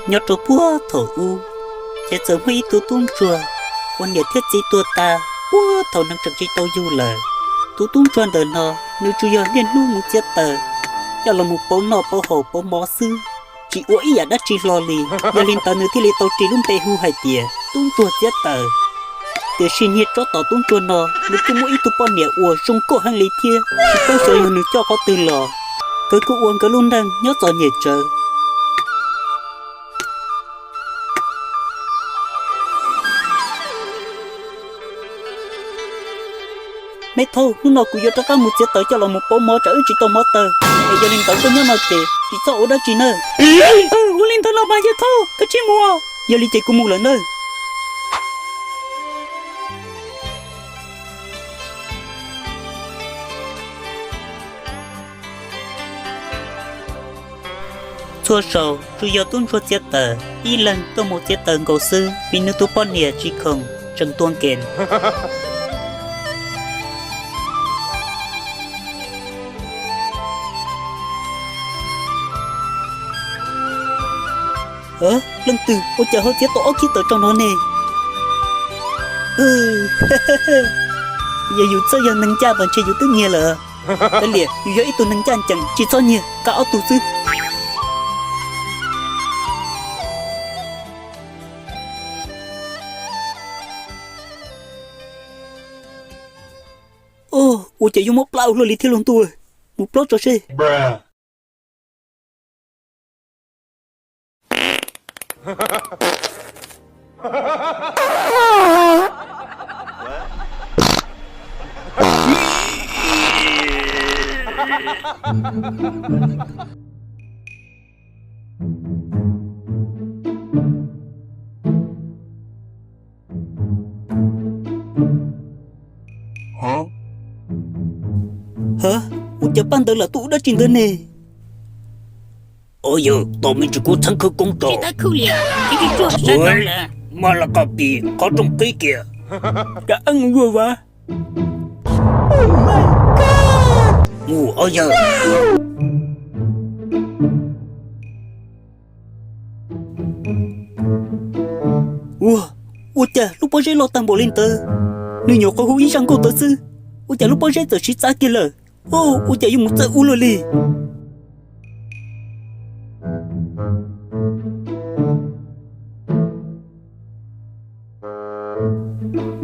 nhớ cho búa thổ u chế giờ mấy tu tung chùa quan nhật thiết gì tua ta búa thổ năng trực chỉ tàu du lờ tu tung chùa đời nọ nếu chú giờ liên lu một chiếc tờ cho là một bố nọ bố hồ bố mó sư chỉ uổng ý đã chỉ lo lì giờ liên tờ nữa thì liên tàu chỉ luôn bê hu hai tìa tung chùa chiếc tờ từ xin hiệt cho tàu tung chùa nọ nếu cứ mỗi tu bọn nhẹ uổng sung cổ hàng lý thia chỉ có sợ nữa cho có từ lò cứ uống cái luôn đang nhớ giờ nhẹ chờ mấy thôi lúc nào cũng vô cho các một chiếc tờ cho là một bố mò trở chỉ tàu mò tờ bây giờ linh tàu tôi nhớ nào chỉ cho ở đó chỉ nơi linh tàu nào bao nhiêu thôi cái chi mua giờ linh chạy cùng một lần nơi chua sầu rồi giờ tuôn chua chiếc tờ y lần tôi một chiếc tờ cầu sư vì nước tôi bọn nhẹ chỉ không trần tuôn kền lần từ ôi chờ hơi chết tổ khi tới trong nó nè giờ dù sao giờ nâng cha vẫn chỉ dù tức nhẹ lợ cái liệt dù ít tôi nâng cha chẳng chỉ cho nhẹ cả ở tù sư ôi chờ dùng một plau luôn lý thiên luôn tôi một plau cho xe hả? Ủa chả ban đầu là tụ đã trình tới nè. Ôi giờ, tụi mình chỉ có thắng khơi công trò. Chị ta khu liệt, cái chuột sẽ đâu là. Mà là cà bì, có trong cây kìa. Đã ăn vừa vả. Oh my god. Ôi giờ. Ủa chà, lúc bó rễ lo tăng bộ lên tờ. Nếu nhỏ có hữu ý rằng cô tờ sư. Ủa chà, lúc bó rễ tờ xít xa kia lờ. Ủa chà, dùng một giờ u lờ lì.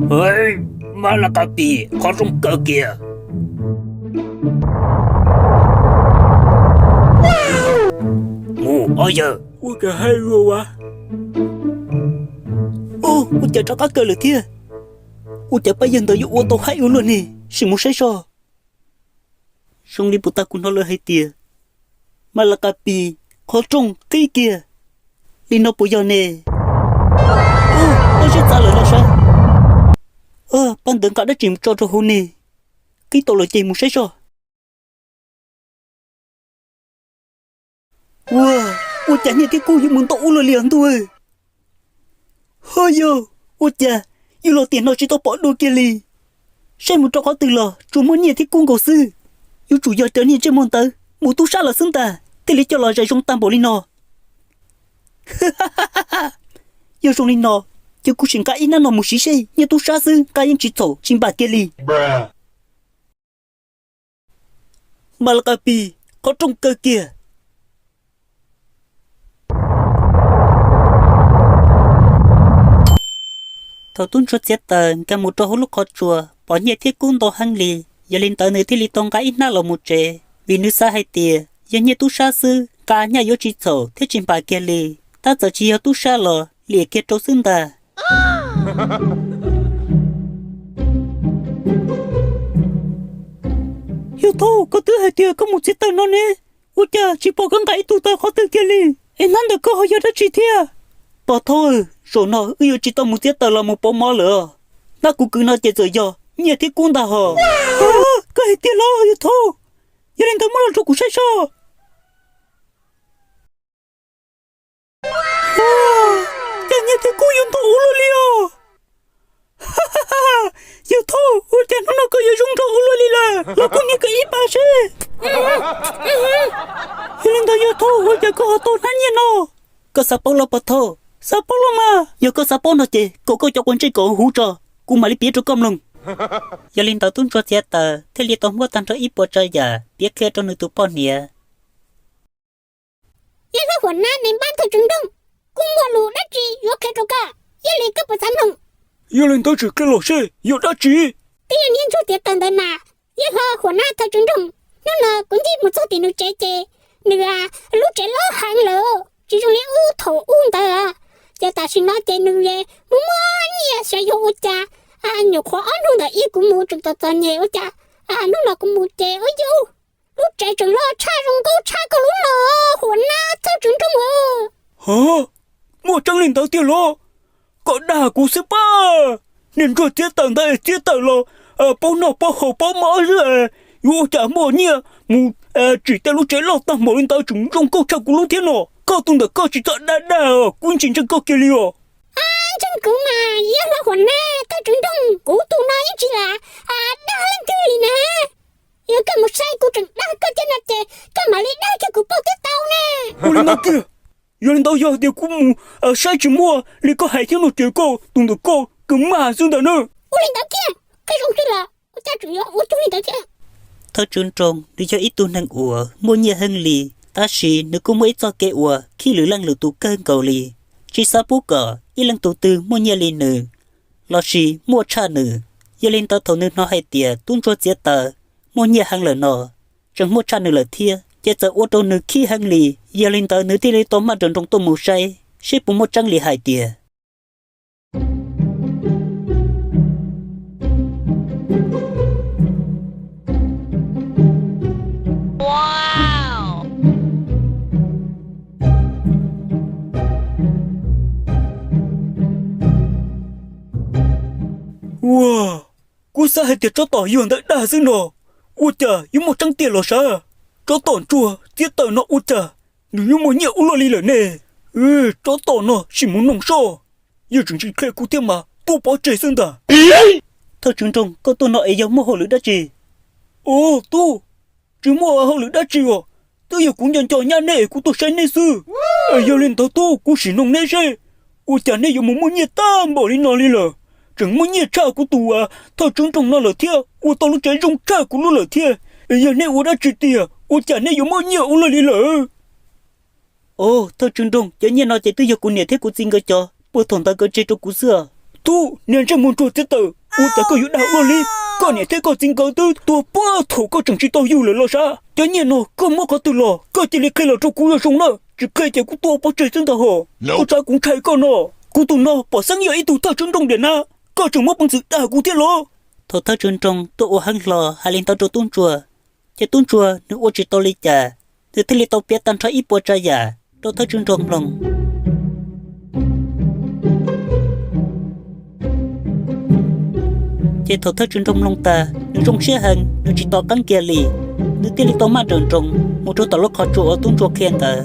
Ê, mà là cà bì, có trong cờ kìa. Ôi giờ. Ủa cả hai rồi à. Ủa chà cho các cờ lửa kia. Ủa chà bây giờ tớ dụ ô tô hay ưu luôn nè. Xin muốn say so. Xong đi bụt ta cũng nó lỡ hay tìa. Mà là cà bì, có trong cây kìa. Đi nó bố giờ nè. Ôi sẽ trả lời là sao? Bạn tưởng cả đã chìm cho hôn nè. Cái tổ lời chìm muốn say so. Ủa chả như cái cô như muốn tổ lời liền tôi. Hơi giờ, ôi chà, yêu lo tiền nó chỉ tao bỏ đôi kia lì. Xem một trò có từ lò, chủ muốn nhiều thiết cung cầu sư. Yêu chủ giờ trở nên trên môn tớ, mù tu sa là xứng ta, thế lý cho lò dạy trong tam bộ linh nò. Yêu trong linh nò, yêu cụ xin cả ít nó một xí xe, như tu sa sư, cả những chỉ thổ, chính bà kia lì. Mà là cà bì, có trong cơ kìa. Thầu tuôn cho chết tờ, cả một trò hút lúc khó chùa, bỏ nhẹ thiết cung đồ hăng lì, giờ lên tờ nơi thì lì tông cả ít nà lò một trẻ, vì nữ xa hay tìa, giờ nhẹ tu sa sư, cả nhà yếu trí thổ, thế trình bà kia lì, ta giờ chỉ yếu tu sa lò, lìa kia trâu xương ta. Hiểu thô, có thứ hai tìa có một chết tờ nó nè, ôi chà, chỉ bỏ găng cái tu tờ khó tờ kia lì, em năn được cơ hội giờ đã chỉ thìa. Bỏ thôi, rồi nó yêu chỉ tao một chiếc tờ là một bó mò lửa. Nó cũng cứ nói chết rồi giờ, nhẹ thì cũng đã hờ. Cái hết tiền lo, yêu thôi. Giờ nên tao muốn làm cho cũng sai sao. Chả nhẹ thì cũng dùng thủ luôn liều. Yêu thôi, chả nó cứ dùng thủ luôn đi là. Nó cũng như cái ít bà xe. Giờ nên tao yêu thôi, chả có tốt hắn như nó. có sao bao lâu bao thô sao bao lâu mà giờ có sao bao nó chị cậu có cho con trai cậu hú trò cũng mà đi biết cho con luôn giờ linh tàu tuân cho xe tờ thế li tàu mua tan cho ít bộ chơi giờ biết khe cho người tụ bao nhiêu giờ là huấn na nên ban thời trung đông cũng mua lúa đất gì vô khe cho cả giờ lấy cấp bậc lông giờ lên tới chỉ cái lỗ xe giờ đã chỉ tiền nhân cho tiền tận đây mà giờ là huấn na thời trung đông nó là cũng chỉ một số tiền nó chế nữa lúc chế lo hàng lỡ chỉ trong lấy u thổ uống ta giờ ta xin nói tiền nữa mua nhiều sẽ vô cha nhiều khó luôn là ít cũng mua trực tập toàn nhiều cha nó là cũng mua chế ở vô lúc trẻ trường lo cha rong câu cha câu lúc lo huấn na theo trường trong hả mua trăng lên tới tiền lo có đà của sếp ba nên rồi tiết tận đây tiết tận lo bao nọ bao hậu bao mỏ rồi vô chả mua nhiều mua chỉ tên lúc trẻ lo ta mua lên tới chúng rong câu cha của lúc thế nọ câu tung được câu chỉ chọn đà quân chính chân câu kia liều chân cứ mà giờ là huấn na theo trường trong cú tu nói chỉ là đã lên cười nè giờ cái một sai của trường đã có trên là chế cái mà lấy đã cho của bao tiết tao nè ô lên đó kia giờ lên đó giờ điều cũng sai chỉ mua lấy có hai thiếu một triệu câu tung được câu cứ mà xuống đó nữa ô lên đó kia cái rong kia là cha chủ yếu ô chú lên đó kia thơ trôn trông đi cho ít tu năng ủa mua nhiều hơn lì ta chỉ nếu cũng mới cho kệ ủa khi lửa lăng lửa tụ cơn cầu lì chỉ sao bố cỏ ít lăng tụ tư mua nhiều lì nữ lo chỉ mua cha nữ giờ lên tao thầu nữ nó hay tiệt tuôn cho chết tờ mua nhiều hàng lửa nọ chẳng mua cha nữ lửa thia chết giờ ô tô nữ khi hàng lì giờ lên tao nữ thì lấy tóm mà trong tôm mù say xếp bụng một trang lì hại tiệt wow cú sa hay tiệt cho tỏi yuan đã đa dữ nọ ui chà yếu một trăm tiền là sao cho tỏi chua tiết tỏi nó ui chà nếu mà nhiều ulo li lỡ nè cho tỏi nó chỉ muốn nồng so giờ chúng chỉ khai cú tiêm mà tu bỏ chạy sơn ta thơ trôn trông có tu nội giống mua hồ lửa đã gì ô tu chỉ mua hồ lửa đã gì à tôi giờ cũng nhận cho nhà nè cú tu say nè sư giờ lên tao tu cú chỉ nồng nè say ui chà nè giờ muốn nhiệt ta bỏ đi nó li lỡ chẳng muốn nhiệt cha của tù thôi chúng trong nó là thiệt, u tao lúc trái trong cha của nó là thiệt, giờ này u đã chỉ tiệt, u chả này giống bao nhiêu u là đi lỡ. Ô, thôi chúng trong, cho nhiên nó chỉ tôi giờ của nhiệt thế của chính cái cho, bữa thằng ta có chơi trong cú xưa. Tu, nên chẳng muốn chuột thế tử, u ta có yếu đạo luôn đi, còn nhiệt thế có chính cái tư, tu bữa thủ có chẳng chỉ tao yêu là sao? Cho nhiên nó có mất có từ lò, có chỉ lấy cái là trong cú là xong nữa, chỉ cái chỉ của tu bỏ chơi trên tao hồ, có trái cũng trái con nó, cú tu nó bỏ sang nhiều ít tu thôi chúng trong điện na. Có chúng mất bằng sự đa của tiết lo. Thôi thơ trôn trông tôi ô hăng lò hay lên tao cho tuôn chùa. Chỉ tuôn chùa nếu ô chỉ tao lấy chả. Từ thế li tao biết tan cho ít bộ trai giả. Tôi thơ trôn trông lòng. Chỉ thôi thơ trôn trông lòng ta. Nếu trong xe hăng nếu chỉ tao cắn kia lì. Nếu thế li tao mà trôn trông. Một chỗ tao lúc khó chùa tuôn chùa khen ta.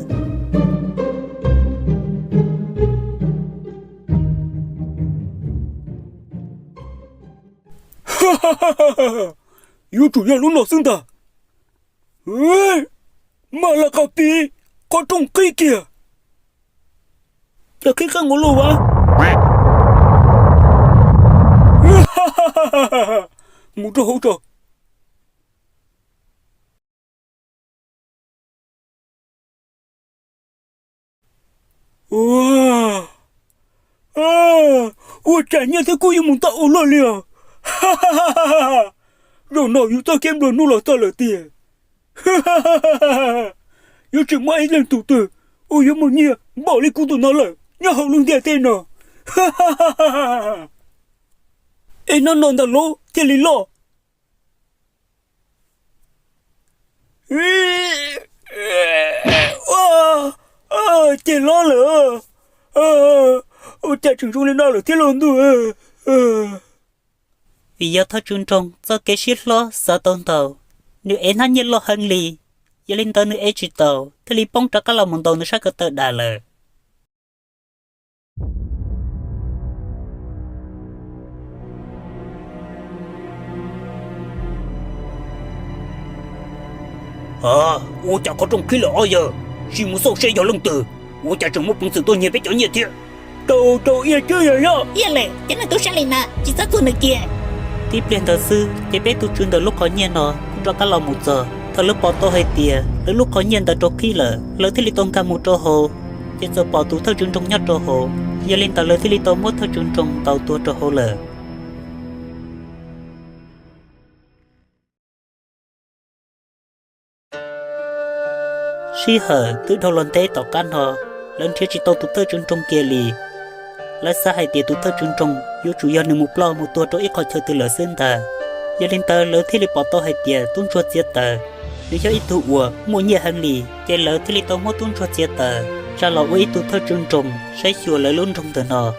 Yêu chủ nhà lúc nào xưng ta? Ê, mà là cà tí, có trồng cây kìa. Giờ khi khăn ngủ lù á. Một trò hỗ trợ. Wow. Ủa chả nhận thấy cô yêu muốn tạo ổn lợi liều. Rồi nào yêu ta kém rồi nó là ta lợi tiền. Yêu chỉ mãi lên tụ tử. Ôi yêu một nhia, bỏ đi cô tụi nó lợi. Nhà hậu lưng đẻ tên nào. Ê nó non đã lỗ, thì lý lọ. Chị lo lửa. Chả chừng xuống lên đó là thiết lộn thôi. Vì giờ thơ trôn trông do cái shit lo sợ tôn tàu. Nếu em hắn nhiên lo hơn lì. Giờ lên tàu nếu em chỉ tàu. Thì lì bông trả các lòng mong tàu nếu sát cơ tờ đà lờ. Ủa chả có trong khí lửa giờ. Chỉ muốn sâu xe vào lưng từ. 我家这么本事多年别叫你听，đâu yên chưa rồi đó yên lệ cho nên tôi sẽ lên nè chỉ rất tôi nữa kia tiếp lên tờ sư để bé tu chuyên từ lúc có nhiên nó cũng cho các lò một giờ thợ lúc bỏ tô hay tiền đến lúc có nhiên tờ trâu khi lỡ thì li tôn ca một trâu hồ chỉ giờ bỏ tu thợ chuyên trong nhất trâu hồ giờ lên tờ lỡ thì li tôn một thợ chuyên trong tàu tua trâu hồ lỡ si hở tự đầu lần tế tàu can họ lần trước chỉ tàu tu thợ chuyên trong kia lì lại xa hai tiền tu thợ chuyên trong yếu chủ yếu nên một lo một tua trâu ít khỏi chơi từ lỡ xuyên ta giờ lên tờ lỡ thì li bỏ tô hay tiền tuôn chuột chết tờ nếu cho ít tu ủa mua nhiều hàng lì cái lỡ thì li tô mua tuôn chuột chết tờ ra lò ít tu thợ chuyên trong sẽ chùa lỡ luôn trong tờ nọ